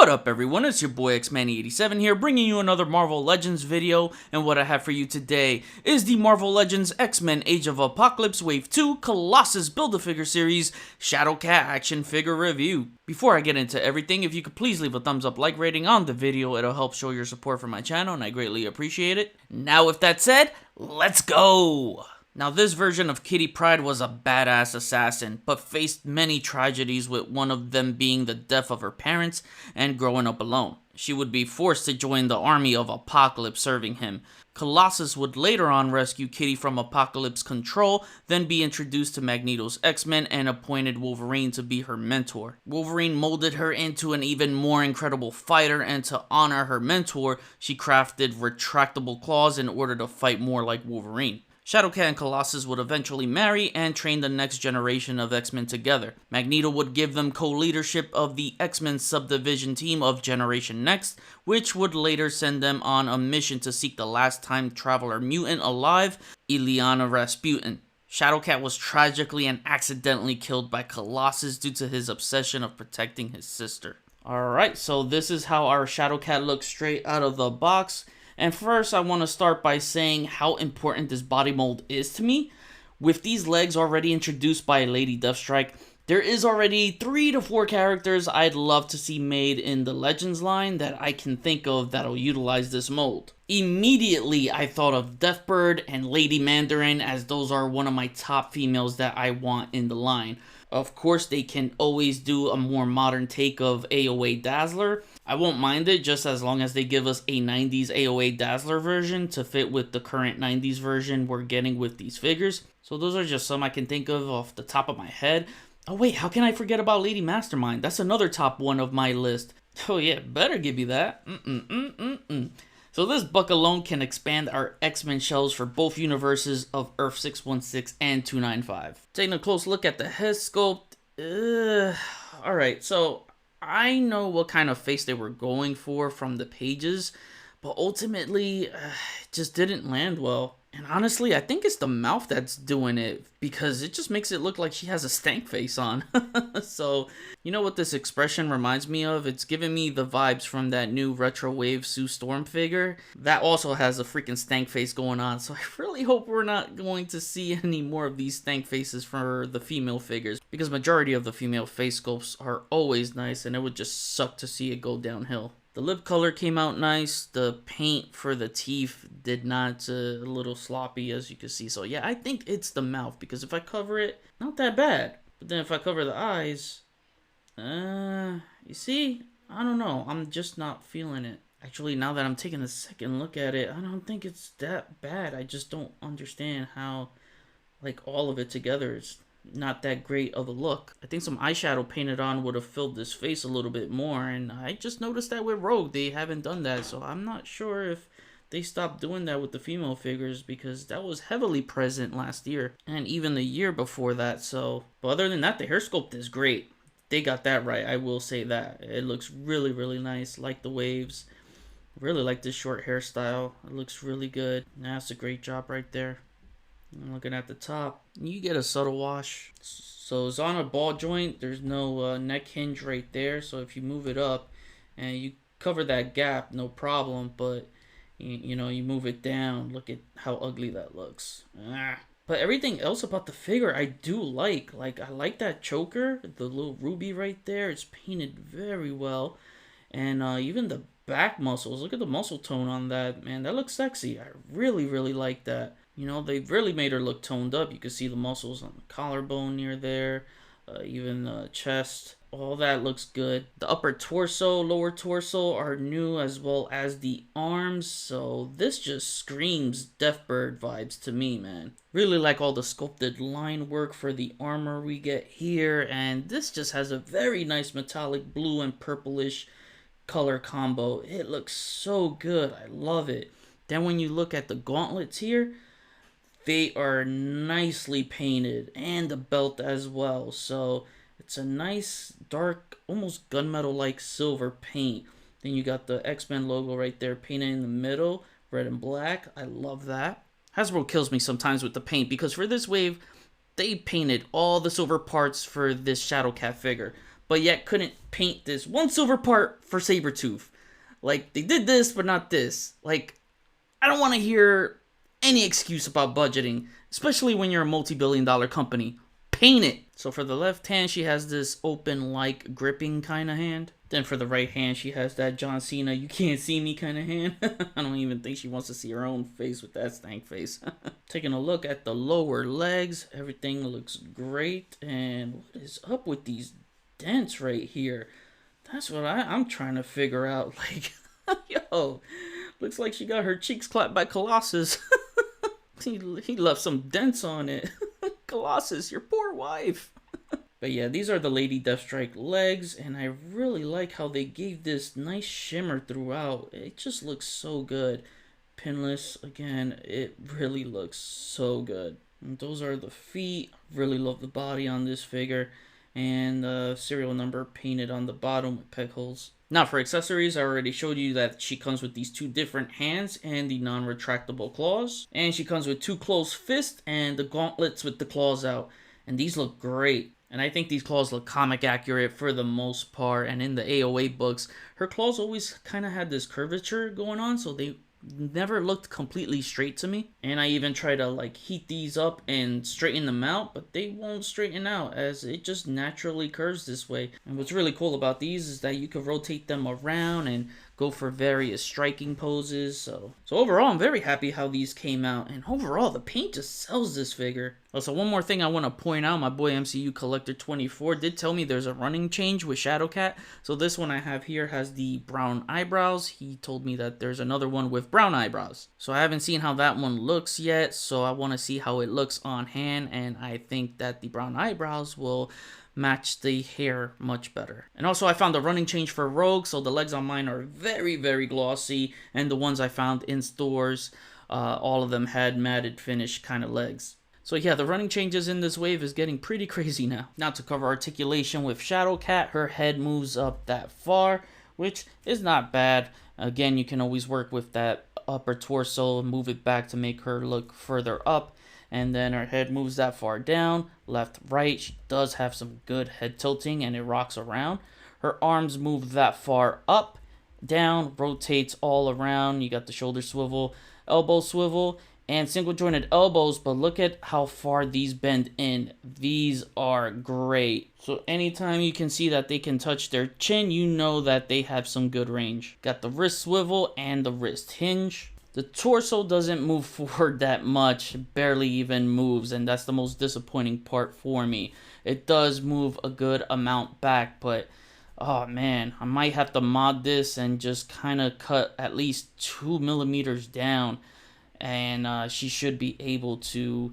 What up everyone, it's your boy Xmanny87 here, bringing you another Marvel Legends video, and what I have for you today is the Marvel Legends X-Men Age of Apocalypse Wave 2 Colossus Build-A-Figure Series Shadowcat Action Figure Review. Before I get into everything, if you could please leave a thumbs up like rating on the video, it'll help show your support for my channel and I greatly appreciate it. Now with that said, let's go! Now this version of Kitty Pryde was a badass assassin, but faced many tragedies, with one of them being the death of her parents and growing up alone. She would be forced to join the army of Apocalypse serving him. Colossus would later on rescue Kitty from Apocalypse control, then be introduced to Magneto's X-Men and appointed Wolverine to be her mentor. Wolverine molded her into an even more incredible fighter, and to honor her mentor, she crafted retractable claws in order to fight more like Wolverine. Shadowcat and Colossus would eventually marry and train the next generation of X-Men together. Magneto would give them co-leadership of the X-Men subdivision team of Generation Next, which would later send them on a mission to seek the last time traveler mutant alive, Illyana Rasputin. Shadowcat was tragically and accidentally killed by Colossus due to his obsession of protecting his sister. Alright, so this is how our Shadowcat looks straight out of the box. And first, I want to start by saying how important this body mold is to me. With these legs already introduced by Lady Deathstrike, there is already 3 to 4 characters I'd love to see made in the Legends line that I can think of that'll utilize this mold. Immediately, I thought of Deathbird and Lady Mandarin, as those are one of my top females that I want in the line. Of course, they can always do a more modern take of AOA Dazzler. I won't mind it, just as long as they give us a 90s AOA Dazzler version to fit with the current 90s version we're getting with these figures. So those are just some I can think of off the top of my head. Oh wait, how can I forget about Lady Mastermind? That's another top one of my list. Oh yeah, better give me that. So this buck alone can expand our X-Men shelves for both universes of Earth 616 and 295. Taking a close look at the head sculpt. Alright, so I know what kind of face they were going for from the pages, but ultimately, it just didn't land well. And honestly, I think it's the mouth that's doing it, because it just makes it look like she has a stank face on. So, you know what this expression reminds me of? It's giving me the vibes from that new Retro Wave Sue Storm figure. That also has a freaking stank face going on, so I really hope we're not going to see any more of these stank faces for the female figures, because majority of the female face sculpts are always nice, and it would just suck to see it go downhill. The lip color came out nice. The paint for the teeth did not, a little sloppy, as you can see. So yeah, I think it's the mouth, because if I cover it, not that bad. But then if I cover the eyes, you see, I don't know. I'm just not feeling it. Actually, now that I'm taking a second look at it, I don't think it's that bad. I just don't understand how, like, all of it together is not that great of a look. I think some eyeshadow painted on would have filled this face a little bit more, and I just noticed that with Rogue they haven't done that, so I'm not sure if they stopped doing that with the female figures, because that was heavily present last year and even the year before that. So, but other than that, the hair sculpt is great. They got that right, I will say that. It looks really, really nice. Like the waves. Really like this short hairstyle. It looks really good. That's a great job right there. I'm looking at the top, you get a subtle wash. So it's on a ball joint. There's no neck hinge right there, so if you move it up and you cover that gap, no problem. But you know, you move it down, look at how ugly that looks. But everything else about the figure I do like. I like that choker, the little ruby right there. It's painted very well. And even the back muscles, look at the muscle tone on that, man. That looks sexy. I really, really like that. You know, they've really made her look toned up. You can see the muscles on the collarbone near there, even the chest. All that looks good. The upper torso, lower torso are new, as well as the arms. So this just screams Deathbird vibes to me, man. Really like all the sculpted line work for the armor we get here. And this just has a very nice metallic blue and purplish color combo. It looks so good. I love it. Then when you look at the gauntlets here, they are nicely painted, and the belt as well. So it's a nice dark, almost gunmetal-like silver paint. Then you got the X-Men logo right there painted in the middle, red and black. I love that. Hasbro kills me sometimes with the paint, because for this wave, they painted all the silver parts for this Shadowcat figure. but yet couldn't paint this one silver part for Sabretooth. Like, they did this, but not this. Like, I don't want to hear any excuse about budgeting, especially when you're a multi-billion-dollar company. Paint it. So for the left hand, she has this open, like, gripping kind of hand. Then for the right hand, she has that John Cena, you can't see me kind of hand. I don't even think she wants to see her own face with that stank face. Taking a look at the lower legs, everything looks great. And what is up with these dents right here? That's what I'm trying to figure out. Like, yo, looks like she got her cheeks clapped by Colossus. He left some dents on it. Colossus, your poor wife. But yeah, these are the Lady Deathstrike legs, and I really like how they gave this nice shimmer throughout. It just looks so good. Pinless, again, it really looks so good. And those are the feet. Really love the body on this figure. And the serial number painted on the bottom with peg holes. Now for accessories, I already showed you that she comes with these two different hands and the non-retractable claws. And she comes with two closed fists and the gauntlets with the claws out. And these look great. And I think these claws look comic accurate for the most part. And in the AOA books, her claws always kind of had this curvature going on, so they never looked completely straight to me. And I even try to like heat these up and straighten them out, but they won't straighten out as it just naturally curves this way. And what's really cool about these is that you can rotate them around and go for various striking poses. So overall, I'm very happy how these came out, and overall the paint just sells this figure. Also, one more thing I want to point out, my boy MCU Collector 24 did tell me there's a running change with Shadowcat. So this one I have here has the brown eyebrows. He told me that there's another one with brown eyebrows. So I haven't seen how that one looks yet, so I want to see how it looks on hand, and I think that the brown eyebrows will match the hair much better. And also I found a running change for Rogue, so the legs on mine are very, very glossy, and the ones I found in stores, all of them had matted finish kind of legs. So yeah, the running changes in this wave is getting pretty crazy now. Now to cover articulation with Shadowcat, her head moves up that far, which is not bad. Again, you can always work with that upper torso and move it back to make her look further up. And then her head moves that far down, left, right. She does have some good head tilting and it rocks around. Her arms move that far up, down, rotates all around. You got the shoulder swivel, elbow swivel, and single jointed elbows, but look at how far these bend in. These are great. So anytime you can see that they can touch their chin, you know that they have some good range. Got the wrist swivel and the wrist hinge. The torso doesn't move forward that much, barely even moves, and that's the most disappointing part for me. It does move a good amount back, but oh man, I might have to mod this and just kind of cut at least 2 millimeters down, and she should be able to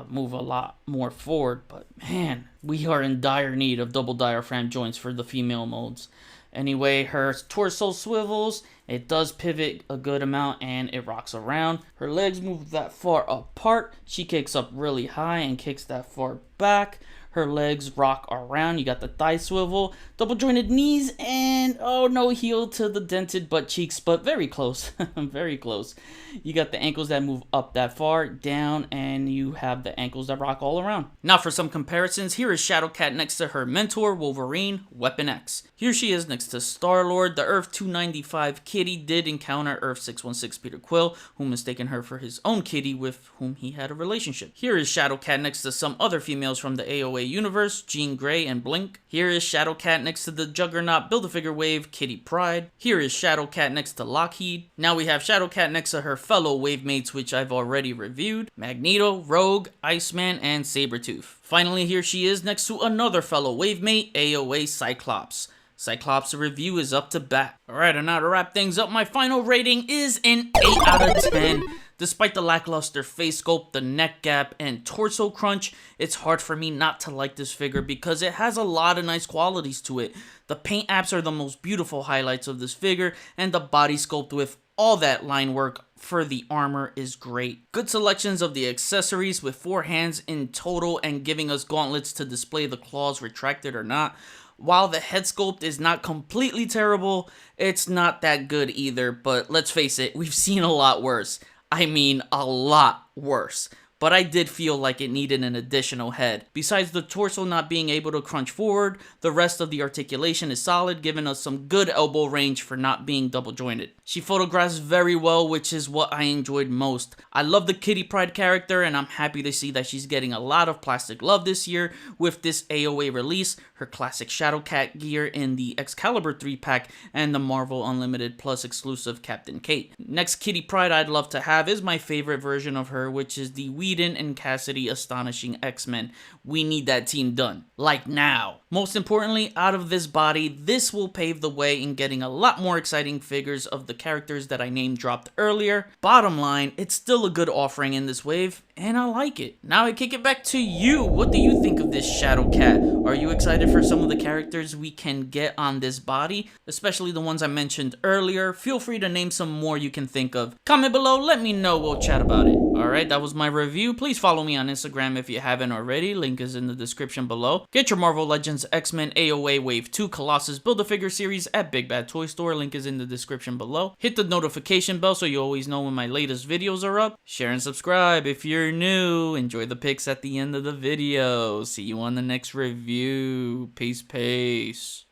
move a lot more forward. But man, we are in dire need of double diaphragm joints for the female molds. Anyway, her torso swivels, it does pivot a good amount and it rocks around. Her legs move that far apart. She kicks up really high and kicks that far back. Her legs rock around. You got the thigh swivel, double jointed knees, and oh, no heel to the dented butt cheeks, but very close. Very close. You got the ankles that move up that far, down, and you have the ankles that rock all around. Now for some comparisons, here is Shadowcat next to her mentor, Wolverine, Weapon X. Here she is next to Star-Lord. The Earth 295 kitty did encounter Earth 616 Peter Quill, who mistaken her for his own kitty with whom he had a relationship. Here is Shadowcat next to some other females from the AOA universe, Jean Grey and Blink. Here is Shadowcat next to the Juggernaut Build-A-Figure wave, Kitty Pryde. Here is Shadowcat next to Lockheed. Now we have Shadowcat next to her fellow wave mates, which I've already reviewed, Magneto, Rogue, Iceman, and Sabretooth. Finally, here she is next to another fellow wave mate, AOA Cyclops. Cyclops' review is up to bat. Alright, and now to wrap things up, my final rating is an 8 out of 10. Despite the lackluster face sculpt, the neck gap, and torso crunch, it's hard for me not to like this figure because it has a lot of nice qualities to it. The paint apps are the most beautiful highlights of this figure, and the body sculpt with all that line work for the armor is great. Good selections of the accessories with 4 hands in total and giving us gauntlets to display the claws retracted or not. While the head sculpt is not completely terrible, it's not that good either, but let's face it, we've seen a lot worse. I mean, a lot worse. but I did feel like it needed an additional head. Besides the torso not being able to crunch forward, the rest of the articulation is solid, giving us some good elbow range for not being double jointed. She photographs very well, which is what I enjoyed most. I love the Kitty Pryde character, and I'm happy to see that she's getting a lot of plastic love this year with this AOA release, her classic Shadowcat gear in the Excalibur 3-pack, and the Marvel Unlimited Plus exclusive Captain Kate. Next Kitty Pryde I'd love to have is my favorite version of her, which is the Whedon and Cassidy Astonishing X-Men. We need that team done. Like now. Most importantly, out of this body, this will pave the way in getting a lot more exciting figures of the characters that I name dropped earlier. Bottom line, it's still a good offering in this wave, and I like it. Now I kick it back to you. What do you think of this Shadowcat? Are you excited for some of the characters we can get on this body? Especially the ones I mentioned earlier. Feel free to name some more you can think of. Comment below, let me know, we'll chat about it. Alright, that was my review. Please follow me on Instagram if you haven't already. Link is in the description below. Get your Marvel Legends X-Men AOA Wave 2 Colossus Build-A-Figure series at Big Bad Toy Store. Link is in the description below. Hit the notification bell so you always know when my latest videos are up. Share and subscribe if you're new. Enjoy the pics at the end of the video. See you on the next review. Peace, peace.